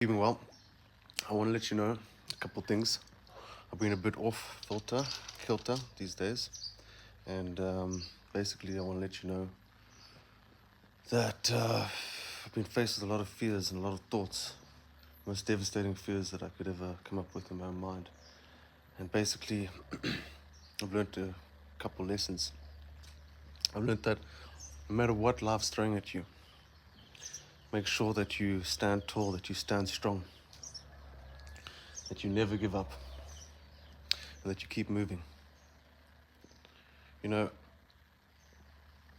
Even well, I want to let you know a couple things. I've been a bit off kilter these days, and basically, I want to let you know that I've been faced with a lot of fears and a lot of thoughts, most devastating fears that I could ever come up with in my own mind. And basically, I've learned a couple lessons. I've learned that no matter what life's throwing at you, make sure that you stand tall, that you stand strong, that you never give up, and that you keep moving. You know,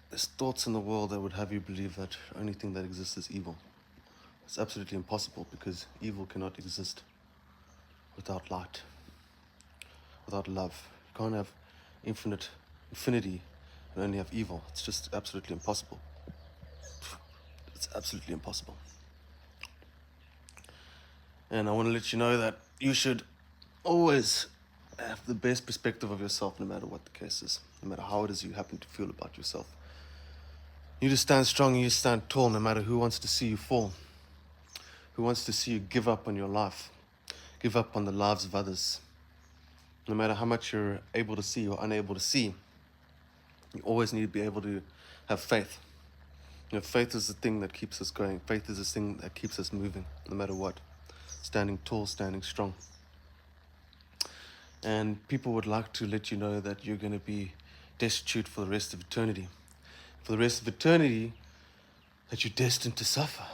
there's thoughts in the world that would have you believe that the only thing that exists is evil. It's absolutely impossible because evil cannot exist without light, without love. You can't have infinity and only have evil. It's just absolutely impossible. It's absolutely impossible. And I want to let you know that you should always have the best perspective of yourself no matter what the case is, no matter how it is you happen to feel about yourself. You just stand strong, you just stand tall no matter who wants to see you fall, who wants to see you give up on your life, give up on the lives of others. No matter how much you're able to see or unable to see, you always need to be able to have faith. Faith is the thing that keeps us going. Faith is the thing that keeps us moving, no matter what. Standing tall, standing strong. And people would like to let you know that you're going to be destitute for the rest of eternity. For the rest of eternity, that you're destined to suffer.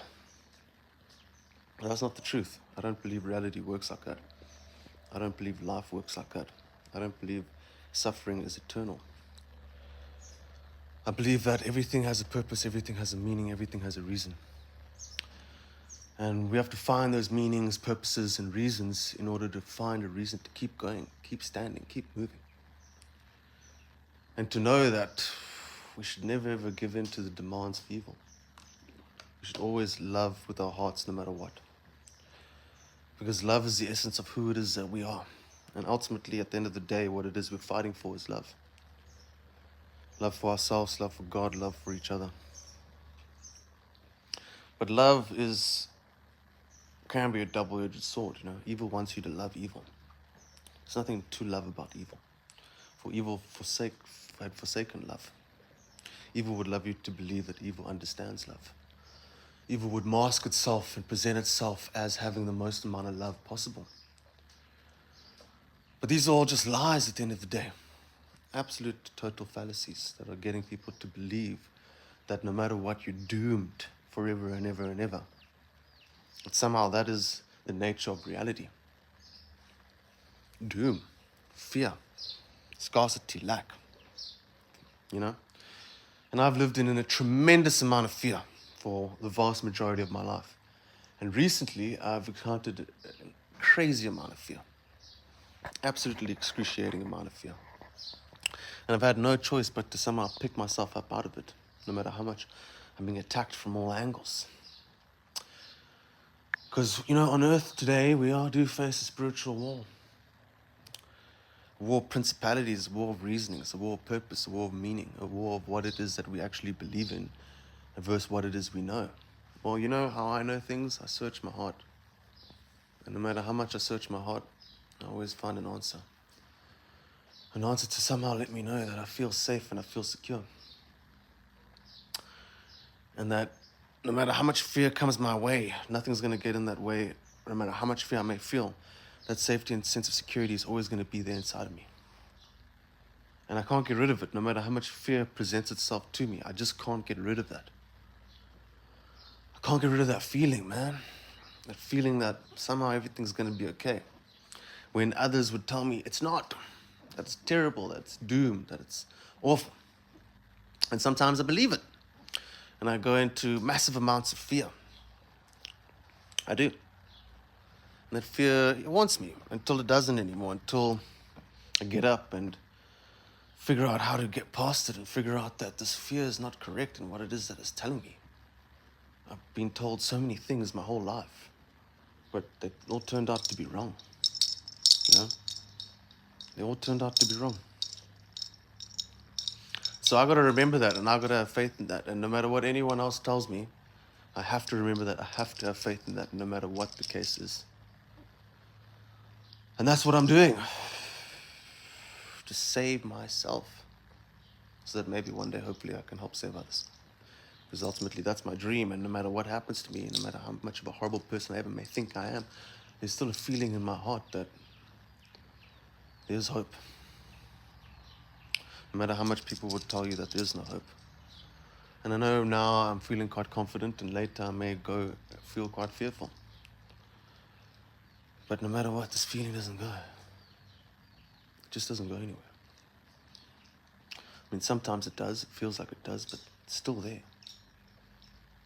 But that's not the truth. I don't believe reality works like that. I don't believe life works like that. I don't believe suffering is eternal. I believe that everything has a purpose, everything has a meaning, everything has a reason. And we have to find those meanings, purposes, and reasons in order to find a reason to keep going, keep standing, keep moving. And to know that we should never ever give in to the demands of evil. We should always love with our hearts no matter what. Because love is the essence of who it is that we are. And ultimately, at the end of the day, what it is we're fighting for is love. Love for ourselves, love for God, love for each other. But love can be a double-edged sword, Evil wants you to love evil. There's nothing to love about evil. For evil had forsaken love. Evil would love you to believe that evil understands love. Evil would mask itself and present itself as having the most amount of love possible. But these are all just lies at the end of the day. Absolute total fallacies that are getting people to believe that no matter what, you're doomed forever and ever and ever. But somehow that is the nature of reality. Doom, fear, scarcity, lack. And I've lived in a tremendous amount of fear for the vast majority of my life. And recently, I've encountered a crazy amount of fear. Absolutely excruciating amount of fear. And I've had no choice but to somehow pick myself up out of it, no matter how much I'm being attacked from all angles. Because, on earth today, we do face a spiritual war. A war of principalities, a war of reasonings, a war of purpose, a war of meaning, a war of what it is that we actually believe in versus what it is we know. Well, you know how I know things? I search my heart. And no matter how much I search my heart, I always find an answer. An answer to somehow let me know that I feel safe and I feel secure. And that no matter how much fear comes my way, nothing's going to get in that way. No matter how much fear I may feel, that safety and sense of security is always going to be there inside of me. And I can't get rid of it, no matter how much fear presents itself to me. I just can't get rid of that. I can't get rid of that feeling, man. That feeling that somehow everything's going to be okay. When others would tell me it's not. That's terrible, that's doomed, that it's awful. And sometimes I believe it. And I go into massive amounts of fear. I do. And that fear, it wants me until it doesn't anymore, until I get up and figure out how to get past it and figure out that this fear is not correct in what it is that it's telling me. I've been told so many things my whole life, but they all turned out to be wrong. They all turned out to be wrong. So I got to remember that, and I got to have faith in that. And no matter what anyone else tells me, I have to remember that. I have to have faith in that no matter what the case is. And that's what I'm doing. To save myself. So that maybe one day, hopefully, I can help save others. Because ultimately, that's my dream. And no matter what happens to me, no matter how much of a horrible person I ever may think I am, there's still a feeling in my heart that there's hope. No matter how much people would tell you that there's no hope. And I know now I'm feeling quite confident, and later I may feel quite fearful. But no matter what, this feeling doesn't go. It just doesn't go anywhere. I mean, sometimes it does, it feels like it does, but it's still there.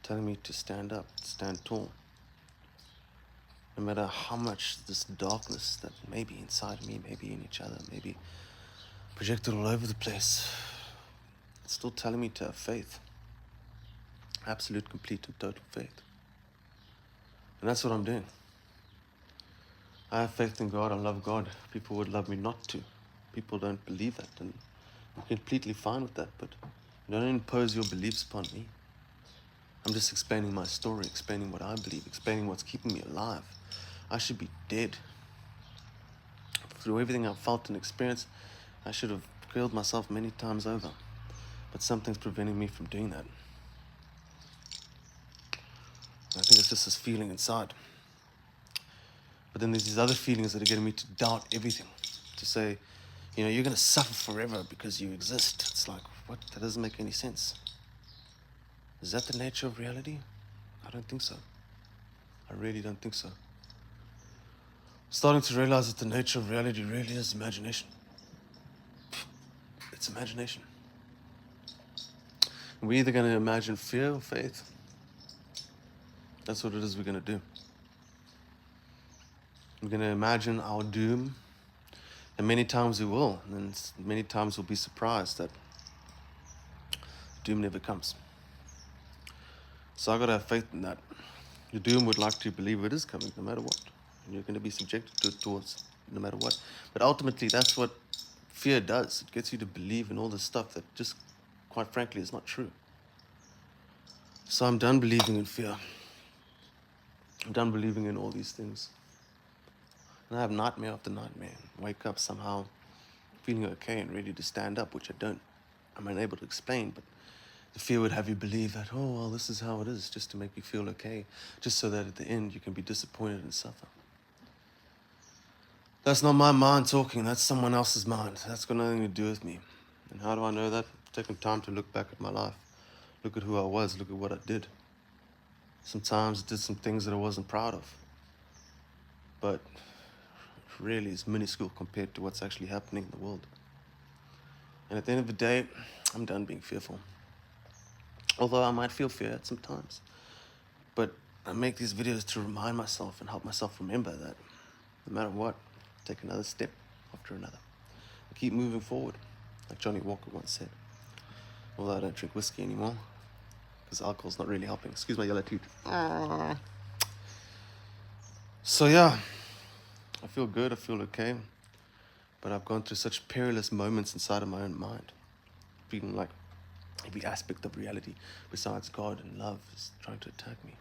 Telling me to stand up, to stand tall. No matter how much this darkness that may be inside me, maybe in each other, maybe projected all over the place, it's still telling me to have faith. Absolute, complete, and total faith. And that's what I'm doing. I have faith in God, I love God. People would love me not to. People don't believe that, and I'm completely fine with that, but don't impose your beliefs upon me. I'm just explaining my story, explaining what I believe, explaining what's keeping me alive. I should be dead. Through everything I've felt and experienced, I should have killed myself many times over. But something's preventing me from doing that. I think it's just this feeling inside. But then there's these other feelings that are getting me to doubt everything. To say, you know, you're going to suffer forever because you exist. It's like, what? That doesn't make any sense. Is that the nature of reality? I don't think so. I really don't think so. Starting to realize that the nature of reality really is imagination. It's imagination. We're either going to imagine fear or faith. That's what it is we're going to do. We're going to imagine our doom, and many times we will, and many times we'll be surprised that doom never comes. So I got to have faith in that. Your doom would like to believe it is coming, no matter what. And you're going to be subjected to it towards no matter what. But ultimately, that's what fear does. It gets you to believe in all this stuff that just, quite frankly, is not true. So I'm done believing in fear. I'm done believing in all these things. And I have nightmare after nightmare. Wake up somehow feeling okay and ready to stand up, which I don't. I'm unable to explain, but the fear would have you believe that, oh, well, this is how it is, just to make you feel okay, just so that at the end you can be disappointed and suffer. That's not my mind talking, that's someone else's mind. That's got nothing to do with me. And how do I know that? Taking time to look back at my life. Look at who I was, look at what I did. Sometimes I did some things that I wasn't proud of. But really it's minuscule compared to what's actually happening in the world. And at the end of the day, I'm done being fearful. Although I might feel fear at some times. But I make these videos to remind myself and help myself remember that no matter what, take another step after another. I keep moving forward, like Johnny Walker once said. Although I don't drink whiskey anymore, because alcohol's not really helping. Excuse my yellow teeth. So yeah, I feel good, I feel okay. But I've gone through such perilous moments inside of my own mind. Feeling like every aspect of reality besides God and love is trying to attack me.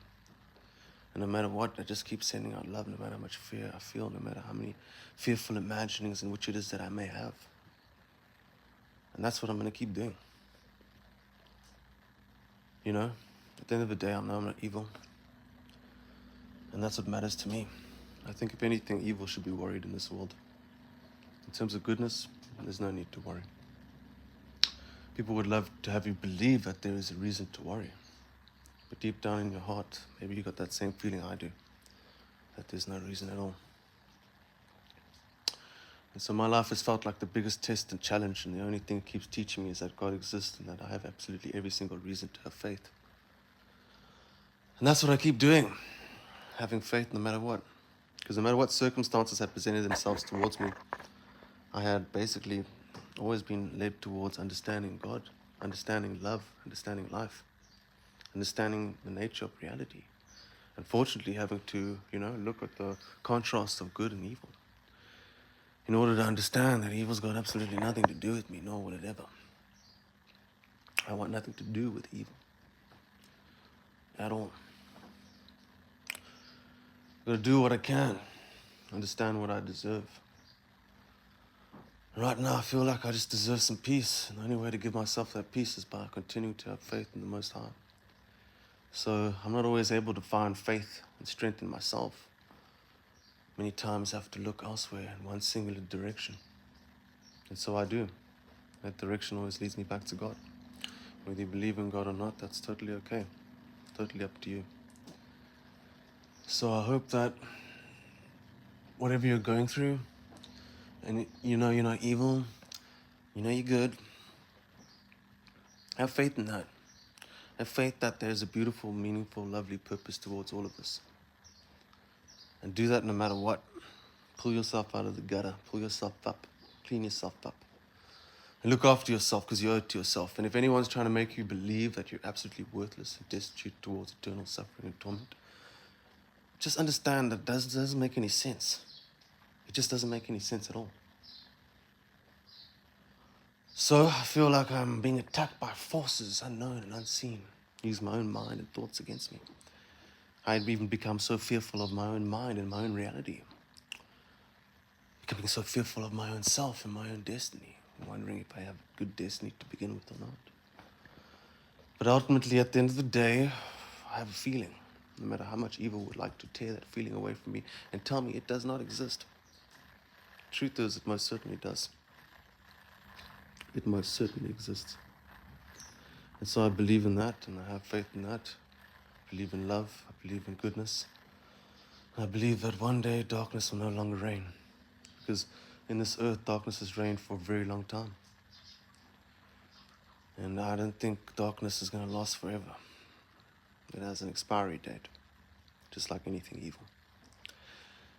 And no matter what, I just keep sending out love, no matter how much fear I feel, no matter how many fearful imaginings in which it is that I may have. And that's what I'm going to keep doing. You know, at the end of the day, I know I'm not evil. And that's what matters to me. I think if anything, evil should be worried in this world. In terms of goodness, there's no need to worry. People would love to have you believe that there is a reason to worry. But deep down in your heart, maybe you got that same feeling I do, that there's no reason at all. And so my life has felt like the biggest test and challenge, and the only thing it keeps teaching me is that God exists and that I have absolutely every single reason to have faith. And that's what I keep doing, having faith no matter what. Because no matter what circumstances had presented themselves towards me, I had basically always been led towards understanding God, understanding love, understanding life, understanding the nature of reality. Unfortunately, having to, look at the contrast of good and evil in order to understand that evil's got absolutely nothing to do with me, nor will it ever. I want nothing to do with evil at all. Gotta do what I can, understand what I deserve. Right now, I feel like I just deserve some peace, and the only way to give myself that peace is by continuing to have faith in the Most High. So I'm not always able to find faith and strength in myself. Many times I have to look elsewhere in one singular direction. And so I do. That direction always leads me back to God. Whether you believe in God or not, that's totally okay. Totally up to you. So I hope that whatever you're going through, and you know you're not evil, you know you're good, have faith in that. Have faith that there's a beautiful, meaningful, lovely purpose towards all of this. And do that no matter what. Pull yourself out of the gutter. Pull yourself up. Clean yourself up. And look after yourself because you owe it to yourself. And if anyone's trying to make you believe that you're absolutely worthless and destitute towards eternal suffering and torment, just understand that doesn't make any sense. It just doesn't make any sense at all. So I feel like I'm being attacked by forces unknown and unseen. Use my own mind and thoughts against me. I'd even become so fearful of my own mind and my own reality. Becoming so fearful of my own self and my own destiny. Wondering if I have a good destiny to begin with or not. But ultimately, at the end of the day, I have a feeling. No matter how much evil would like to tear that feeling away from me and tell me it does not exist. Truth is, it most certainly does. It most certainly exists. And so I believe in that, and I have faith in that. I believe in love. I believe in goodness. I believe that one day darkness will no longer reign. Because in this earth, darkness has reigned for a very long time. And I don't think darkness is going to last forever. It has an expiry date, just like anything evil.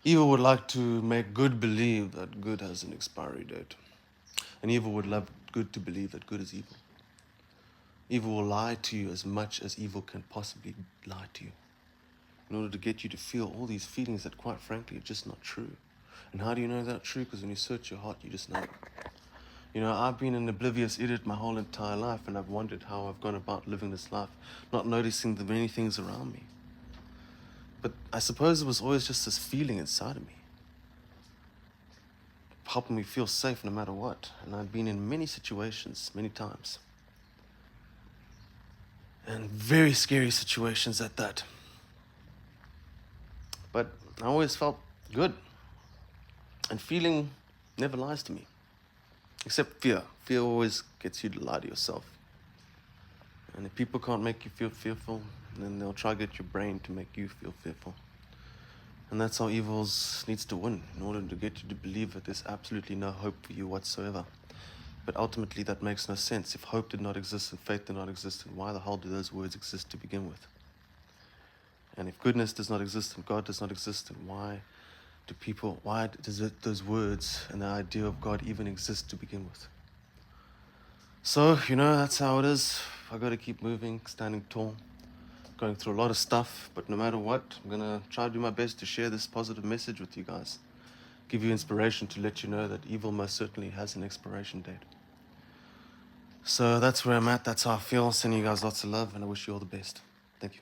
Evil would like to make good believe that good has an expiry date. And evil would love good to believe that good is evil. Evil will lie to you as much as evil can possibly lie to you, in order to get you to feel all these feelings that, quite frankly, are just not true. And how do you know they're not true? Because when you search your heart, you just know. You know, I've been an oblivious idiot my whole entire life, and I've wondered how I've gone about living this life, not noticing the many things around me. But I suppose it was always just this feeling inside of me, helping me feel safe no matter what. And I've been in many situations, many times. And very scary situations at that. But I always felt good. And feeling never lies to me. Except fear. Fear always gets you to lie to yourself. And if people can't make you feel fearful, then they'll try to get your brain to make you feel fearful. And that's how evil needs to win, in order to get you to believe that there's absolutely no hope for you whatsoever. But ultimately that makes no sense. If hope did not exist and faith did not exist, then why the hell do those words exist to begin with? And if goodness does not exist and God does not exist, then why does those words and the idea of God even exist to begin with? So, you know, that's how it is. I got to keep moving, standing tall, going through a lot of stuff, but no matter what, I'm going to try to do my best to share this positive message with you guys. Give you inspiration to let you know that evil most certainly has an expiration date. So that's where I'm at. That's how I feel. Sending you guys lots of love, and I wish you all the best. Thank you.